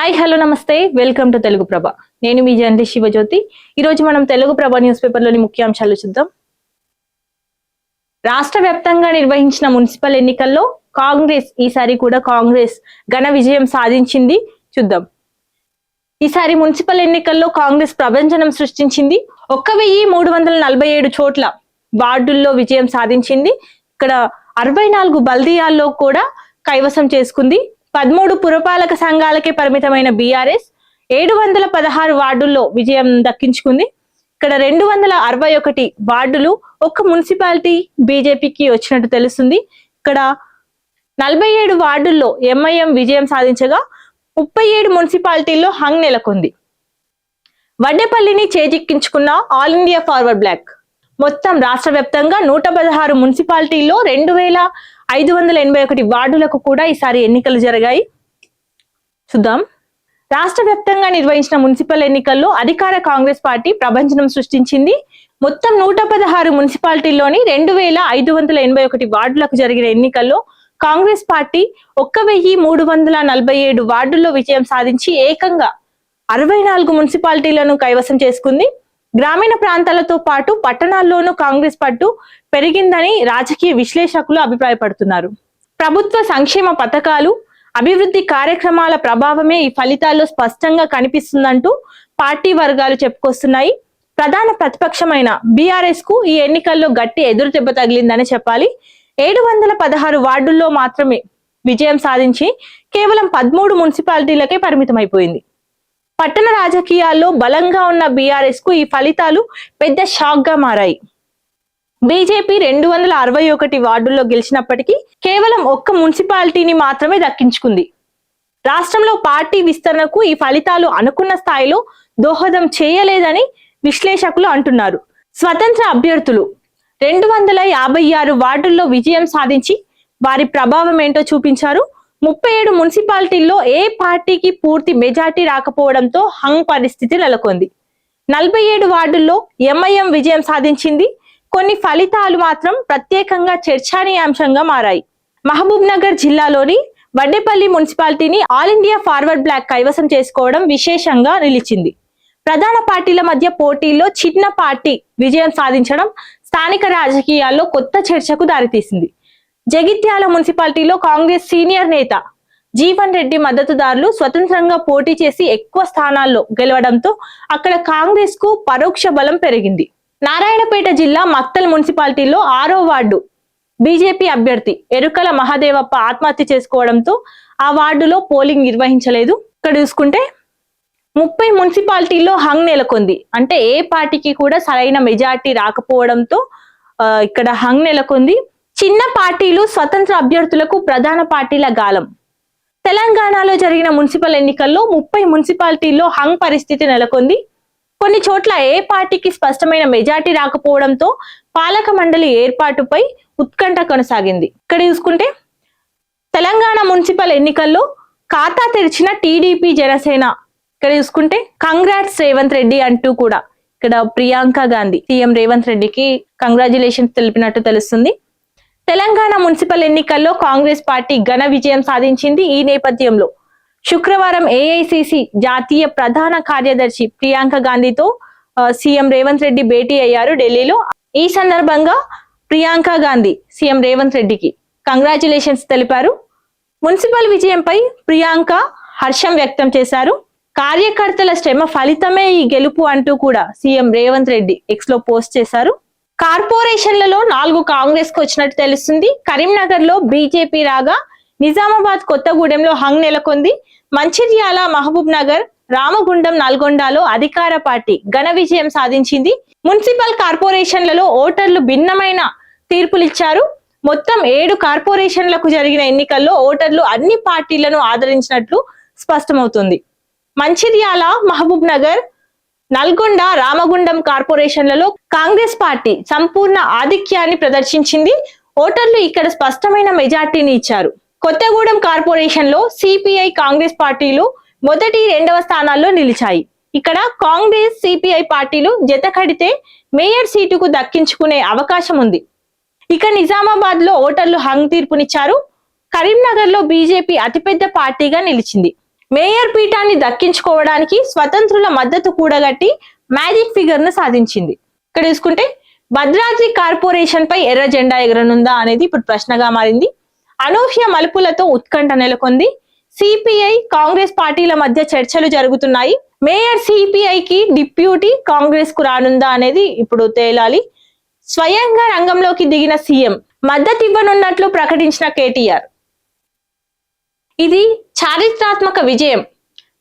Hi hello నమస్తే welcome to Telugu ప్రభ. నేను మీ journalist Shivajyothi. ఈరోజు మనం తెలుగు ప్రభ న్యూస్ పేపర్లోని ముఖ్యాంశాలు చూద్దాం. రాష్ట్ర వ్యాప్తంగా నిర్వహించిన మున్సిపల్ ఎన్నికల్లో ఈసారి కూడా కాంగ్రెస్ ఘన విజయం సాధించింది. చూద్దాం. ఈసారి మున్సిపల్ ఎన్నికల్లో కాంగ్రెస్ ప్రభంజనం సృష్టించింది. 1347 చోట్ల వార్డుల్లో విజయం సాధించింది. ఇక్కడ 64 బల్దియాల్లో కూడా కైవసం చేసుకుంది. 13 పురపాలక సంఘాలకే పరిమితమైన బీఆర్ఎస్ 716 వార్డుల్లో విజయం దక్కించుకుంది. ఇక్కడ 261 వార్డులు ఒక్క మున్సిపాలిటీ బీజేపీకి వచ్చినట్టు తెలుస్తుంది. ఇక్కడ 47 వార్డుల్లో ఎంఐఎం విజయం సాధించగా 37 మున్సిపాలిటీల్లో హంగ్ నెలకొంది. వడ్డేపల్లిని చేజిక్కించుకున్న ఆల్ ఇండియా ఫార్వర్డ్ బ్లాక్. మొత్తం రాష్ట్ర వ్యాప్తంగా 116 మున్సిపాలిటీల్లో 2581 వార్డులకు కూడా ఈసారి ఎన్నికలు జరిగాయి. చూద్దాం. రాష్ట్ర వ్యాప్తంగా నిర్వహించిన మున్సిపల్ ఎన్నికల్లో అధికార కాంగ్రెస్ పార్టీ ప్రభంజనం సృష్టించింది. మొత్తం 116 మున్సిపాలిటీల్లోని 2581 వార్డులకు జరిగిన ఎన్నికల్లో కాంగ్రెస్ పార్టీ 1347 వార్డుల్లో విజయం సాధించి ఏకంగా 64 మున్సిపాలిటీలను కైవసం చేసుకుంది. గ్రామీణ ప్రాంతాలతో పాటు పట్టణాల్లోనూ కాంగ్రెస్ పట్టు పెరిగిందని రాజకీయ విశ్లేషకులు అభిప్రాయపడుతున్నారు. ప్రభుత్వ సంక్షేమ పథకాలు, అభివృద్ధి కార్యక్రమాల ప్రభావమే ఈ ఫలితాల్లో స్పష్టంగా కనిపిస్తుందంటూ పార్టీ వర్గాలు చెప్పుకొస్తున్నాయి. ప్రధాన ప్రతిపక్షమైన బీఆర్ఎస్ కు ఈ ఎన్నికల్లో గట్టి ఎదురు దెబ్బ తగిలిందని చెప్పాలి. 716 వార్డుల్లో మాత్రమే విజయం సాధించి కేవలం 13 మున్సిపాలిటీలకే పరిమితమైపోయింది. పట్టణ రాజకీయాల్లో బలంగా ఉన్న బీఆర్ఎస్ కు ఈ ఫలితాలు పెద్ద షాక్ గా మారాయి. బీజేపీ 261 వార్డుల్లో గెలిచినప్పటికీ కేవలం ఒక్క మున్సిపాలిటీని మాత్రమే దక్కించుకుంది. రాష్ట్రంలో పార్టీ విస్తరణకు ఈ ఫలితాలు అనుకున్న స్థాయిలో దోహదం చేయలేదని విశ్లేషకులు అంటున్నారు. స్వతంత్ర అభ్యర్థులు 256 వార్డుల్లో విజయం సాధించి వారి ప్రభావం ఏంటో చూపించారు. 37 మున్సిపాలిటీల్లో ఏ పార్టీకి పూర్తి మెజార్టీ రాకపోవడంతో హంగ్ పరిస్థితి నెలకొంది. 47 వార్డుల్లో ఎంఐఎం విజయం సాధించింది. కొన్ని ఫలితాలు మాత్రం ప్రత్యేకంగా చర్చనీయాంశంగా మారాయి. మహబూబ్ నగర్ జిల్లాలోని వడ్డేపల్లి మున్సిపాలిటీని ఆల్ ఇండియా ఫార్వర్డ్ బ్లాక్ కైవసం చేసుకోవడం విశేషంగా నిలిచింది. ప్రధాన పార్టీల మధ్య పోటీల్లో చిన్న పార్టీ విజయం సాధించడం స్థానిక రాజకీయాల్లో కొత్త చర్చకు దారితీసింది. జగిత్యాల మున్సిపాలిటీలో కాంగ్రెస్ సీనియర్ నేత జీవన్ రెడ్డి మద్దతుదారులు స్వతంత్రంగా పోటీ చేసి ఎక్కువ స్థానాల్లో గెలవడంతో అక్కడ కాంగ్రెస్ కు పరోక్ష బలం పెరిగింది. నారాయణపేట జిల్లా మక్తల్ మున్సిపాలిటీలో 6వ వార్డు బీజేపీ అభ్యర్థి ఎరుకల మహాదేవప్ప ఆత్మహత్య చేసుకోవడంతో ఆ వార్డులో పోలింగ్ నిర్వహించలేదు. ఇక్కడ చూసుకుంటే 30 మున్సిపాలిటీల్లో హంగ్ నెలకొంది. అంటే ఏ పార్టీకి కూడా సరైన మెజార్టీ రాకపోవడంతో ఇక్కడ హంగ్ నెలకొంది. చిన్న పార్టీలు స్వతంత్ర అభ్యర్థులకు ప్రధాన పార్టీల గాలం. తెలంగాణలో జరిగిన మున్సిపల్ ఎన్నికల్లో 30 మున్సిపాలిటీల్లో హంగ్ పరిస్థితి నెలకొంది. కొన్ని చోట్ల ఏ పార్టీకి స్పష్టమైన మెజార్టీ రాకపోవడంతో పాలక మండలి ఏర్పాటుపై ఉత్కంఠ కొనసాగింది. ఇక్కడ చూసుకుంటే తెలంగాణ మున్సిపల్ ఎన్నికల్లో ఖాతా తెరిచిన టీడీపీ జనసేన. ఇక్కడ చూసుకుంటే కంగ్రాట్స్ రేవంత్ రెడ్డి అంటూ కూడా ఇక్కడ ప్రియాంక గాంధీ సీఎం రేవంత్ రెడ్డికి కంగ్రాచులేషన్స్ తెలిపినట్టు తెలుస్తుంది. తెలంగాణ మున్సిపల్ ఎన్నికల్లో కాంగ్రెస్ పార్టీ ఘన విజయం సాధించింది. ఈ నేపథ్యంలో శుక్రవారం ఏఐసిసి జాతీయ ప్రధాన కార్యదర్శి ప్రియాంక గాంధీతో సీఎం రేవంత్ రెడ్డి భేటీ అయ్యారు ఢిల్లీలో. ఈ సందర్భంగా ప్రియాంక గాంధీ సీఎం రేవంత్ రెడ్డికి కంగ్రాచులేషన్స్ తెలిపారు. మున్సిపల్ విజయంపై ప్రియాంక హర్షం వ్యక్తం చేశారు. కార్యకర్తల శ్రమ ఫలితమే ఈ గెలుపు అంటూ కూడా సీఎం రేవంత్ రెడ్డి ఎక్స్ లో పోస్ట్ చేశారు. కార్పొరేషన్లలో 4 కాంగ్రెస్ కు వచ్చినట్టు తెలుస్తుంది. కరీంనగర్ లో బీజేపీ రాగా నిజామాబాద్, కొత్తగూడెంలో హంగ్ నెలకొంది. మంచిర్యాల, మహబూబ్ నగర్, రామగుండం, నల్గొండలో అధికార పార్టీ ఘన విజయం సాధించింది. మున్సిపల్ కార్పొరేషన్లలో ఓటర్లు భిన్నమైన తీర్పులిచ్చారు. మొత్తం 7 కార్పొరేషన్లకు జరిగిన ఎన్నికల్లో ఓటర్లు అన్ని పార్టీలను ఆదరించినట్లు స్పష్టమవుతుంది. మంచిర్యాల, మహబూబ్ నగర్, నల్గొండ, రామగుండం కార్పొరేషన్లలో కాంగ్రెస్ పార్టీ సంపూర్ణ ఆధిక్యాన్ని ప్రదర్శించింది. ఓటర్లు ఇక్కడ స్పష్టమైన మెజార్టీని ఇచ్చారు. కొత్తగూడెం కార్పొరేషన్ లో సిపిఐ, కాంగ్రెస్ పార్టీలు మొదటి, 2వ స్థానాల్లో నిలిచాయి. ఇక్కడ కాంగ్రెస్, సిపిఐ పార్టీలు జత కడితే మేయర్ సీటుకు దక్కించుకునే అవకాశం ఉంది. ఇక నిజామాబాద్ లో ఓటర్లు హంగ్ తీర్పునిచ్చారు. కరీంనగర్ లో బీజేపీ అతిపెద్ద పార్టీగా నిలిచింది. మేయర్ పీఠాన్ని దక్కించుకోవడానికి స్వతంత్రుల మద్దతు కూడగట్టి మ్యాజిక్ ఫిగర్ ను సాధించింది. ఇక్కడ చూసుకుంటే భద్రాద్రి కార్పొరేషన్ పై ఎర్ర జెండా ఎగరనుందా అనేది ఇప్పుడు ప్రశ్నగా మారింది. అనూహ్య మలుపులతో ఉత్కంఠ నెలకొంది. సిపిఐ కాంగ్రెస్ పార్టీల మధ్య చర్చలు జరుగుతున్నాయి. మేయర్ సిపిఐకి డిప్యూటీ కాంగ్రెస్ కు రానుందా అనేది ఇప్పుడు తేలాలి. స్వయంగా రంగంలోకి దిగిన సీఎం మద్దతు ఇవ్వనున్నట్లు ప్రకటించిన కేటీఆర్. ఇది చారిత్రాత్మక విజయం.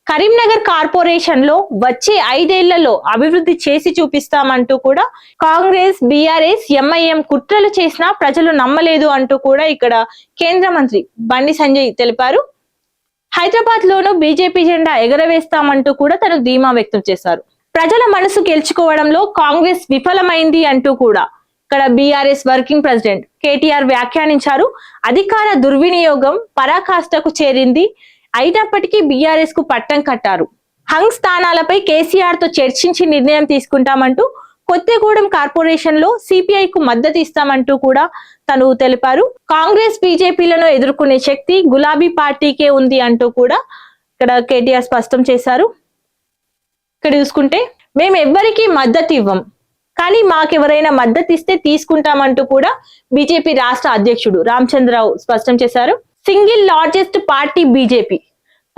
కరీంనగర్ కార్పొరేషన్ లో వచ్చే 5 ఏళ్లలో అభివృద్ధి చేసి చూపిస్తామంటూ కూడా కాంగ్రెస్, బీఆర్ఎస్, ఎంఐఎం కుట్రలు చేసినా ప్రజలు నమ్మలేదు అంటూ కూడా ఇక్కడ కేంద్ర మంత్రి బండి సంజయ్ తెలిపారు. హైదరాబాద్ లోనూ బీజేపీ జెండా ఎగరవేస్తామంటూ కూడా తను ధీమా వ్యక్తం చేశారు. ప్రజల మనసు గెలుచుకోవడంలో కాంగ్రెస్ విఫలమైంది అంటూ కూడా ఇక్కడ బీఆర్ఎస్ వర్కింగ్ ప్రెసిడెంట్ కేటీఆర్ వ్యాఖ్యానించారు. అధికార దుర్వినియోగం పరాకాష్ఠకు చేరింది. అయినప్పటికీ బీఆర్ఎస్ కు పట్టం కట్టారు. హంగ్ స్థానాలపై కేసీఆర్ తో చర్చించి నిర్ణయం తీసుకుంటామంటూ కొత్తగూడెం కార్పొరేషన్ లో సిపిఐ కు మద్దతు ఇస్తామంటూ కూడా తను తెలిపారు. కాంగ్రెస్, బీజేపీలను ఎదుర్కొనే శక్తి గులాబీ పార్టీకే ఉంది అంటూ కూడా ఇక్కడ కేటీఆర్ స్పష్టం చేశారు. ఇక్కడ చూసుకుంటే మేము ఎవ్వరికీ మద్దతు ఇవ్వం, కానీ మాకెవరైనా మద్దతు ఇస్తే తీసుకుంటామంటూ కూడా బీజేపీ రాష్ట్ర అధ్యక్షుడు రామచంద్రరావు స్పష్టం చేశారు. సింగిల్ లార్జెస్ట్ పార్టీ బీజేపీ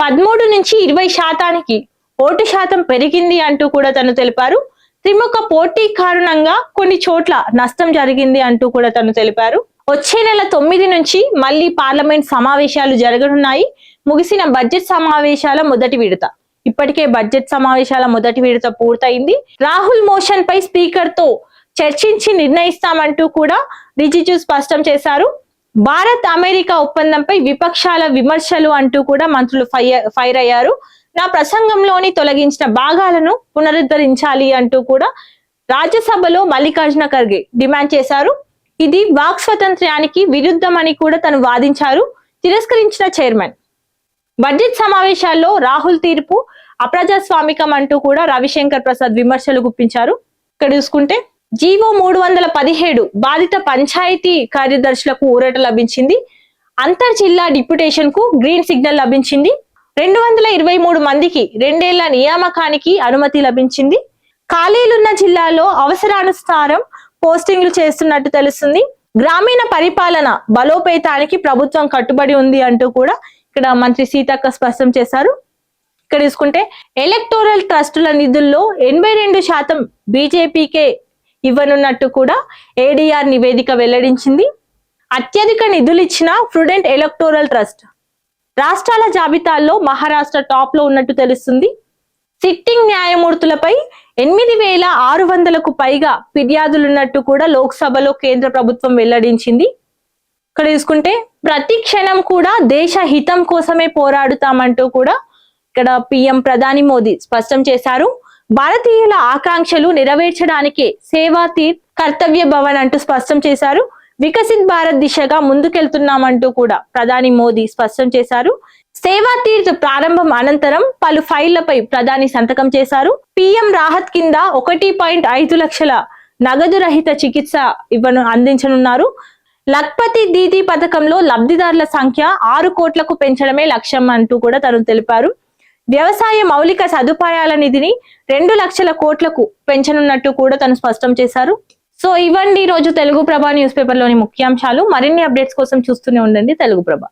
13 నుంచి 20% ఓటు శాతం పెరిగింది అంటూ కూడా తను తెలిపారు. త్రిముఖ పోటీ కారణంగా కొన్ని చోట్ల నష్టం జరిగింది అంటూ కూడా తను తెలిపారు. వచ్చే నెల 9 నుంచి మళ్ళీ పార్లమెంట్ సమావేశాలు జరగనున్నాయి. ముగిసిన బడ్జెట్ సమావేశాల మొదటి విడత. ఇప్పటికే బడ్జెట్ సమావేశాల మొదటి విడత పూర్తయింది. రాహుల్ మోషన్ పై స్పీకర్ తో చర్చించి నిర్ణయిస్తామంటూ కూడా రిజిజు స్పష్టం చేశారు. భారత్ అమెరికా ఒప్పందంపై విపక్షాల విమర్శలు అంటూ కూడా మంత్రులు ఫైర్ అయ్యారు. నా ప్రసంగంలోని తొలగించిన భాగాలను పునరుద్ధరించాలి అంటూ కూడా రాజ్యసభలో మల్లికార్జున ఖర్గే డిమాండ్ చేశారు. ఇది వాక్ స్వాతంత్ర్యానికి విరుద్ధమని కూడా తను వాదించారు. తిరస్కరించిన చైర్మన్. బడ్జెట్ సమావేశాల్లో రాహుల్ తీర్పు అప్రజాస్వామికం అంటూ కూడా రవిశంకర్ ప్రసాద్ విమర్శలు గుప్పించారు. ఇక్కడ చూసుకుంటే జీవో 317 బాధిత పంచాయతీ కార్యదర్శులకు ఊరట లభించింది. అంతర్ జిల్లా డిప్యుటేషన్ కు గ్రీన్ సిగ్నల్ లభించింది. 223 మందికి 2 ఏళ్ల నియామకానికి అనుమతి లభించింది. ఖాళీలున్న జిల్లాలో అవసరానుసారం పోస్టింగ్లు చేస్తున్నట్టు తెలుస్తుంది. గ్రామీణ పరిపాలన బలోపేతానికి ప్రభుత్వం కట్టుబడి ఉంది అంటూ కూడా ఇక్కడ మంత్రి సీతక్క స్పష్టం చేశారు. ఇక్కడ తీసుకుంటే ఎలక్టోరల్ ట్రస్టుల నిధుల్లో 82% బీజేపీకే ఇవ్వనున్నట్టు కూడా ఏడీఆర్ నివేదిక వెల్లడించింది. అత్యధిక నిధులు ఇచ్చిన ప్రుడెంట్ ఎలక్టోరల్ ట్రస్ట్ రాష్ట్రాల జాబితాల్లో మహారాష్ట్ర టాప్ లో ఉన్నట్టు తెలుస్తుంది. సిట్టింగ్ న్యాయమూర్తులపై 8600కు పైగా ఫిర్యాదులున్నట్టు కూడా లోక్సభలో కేంద్ర ప్రభుత్వం వెల్లడించింది. ఇక్కడ చూసుకుంటే ప్రతి క్షణం కూడా దేశ హితం కోసమే పోరాడుతామంటూ కూడా ఇక్కడ పిఎం ప్రధాని మోదీ స్పష్టం చేశారు. భారతీయుల ఆకాంక్షలు నెరవేర్చడానికే సేవా తీర్ కర్తవ్య భవన్ అంటూ స్పష్టం చేశారు. వికసిత్ భారత్ దిశగా ముందుకెళ్తున్నామంటూ కూడా ప్రధాని మోదీ స్పష్టం చేశారు. సేవా తీర్త్ ప్రారంభం అనంతరం పలు ఫైళ్లపై ప్రధాని సంతకం చేశారు. పిఎం రాహత్ కింద 1.5 లక్షల నగదు రహిత చికిత్స అందించనున్నారు. లఖ్పతి దీదీ పథకంలో లబ్ధిదారుల సంఖ్య 6 కోట్లకు పెంచడమే లక్ష్యం అంటూ కూడా తను తెలిపారు. వ్యవసాయ మౌలిక సదుపాయాల నిధిని 2 లక్షల కోట్లకు పెంచనున్నట్టు కూడా తను స్పష్టం చేశారు. సో ఇవ్వండి ఈ రోజు తెలుగు ప్రభ న్యూస్ పేపర్ లోని ముఖ్యాంశాలు. మరిన్ని అప్డేట్స్ కోసం చూస్తూనే ఉండండి తెలుగు ప్రభ.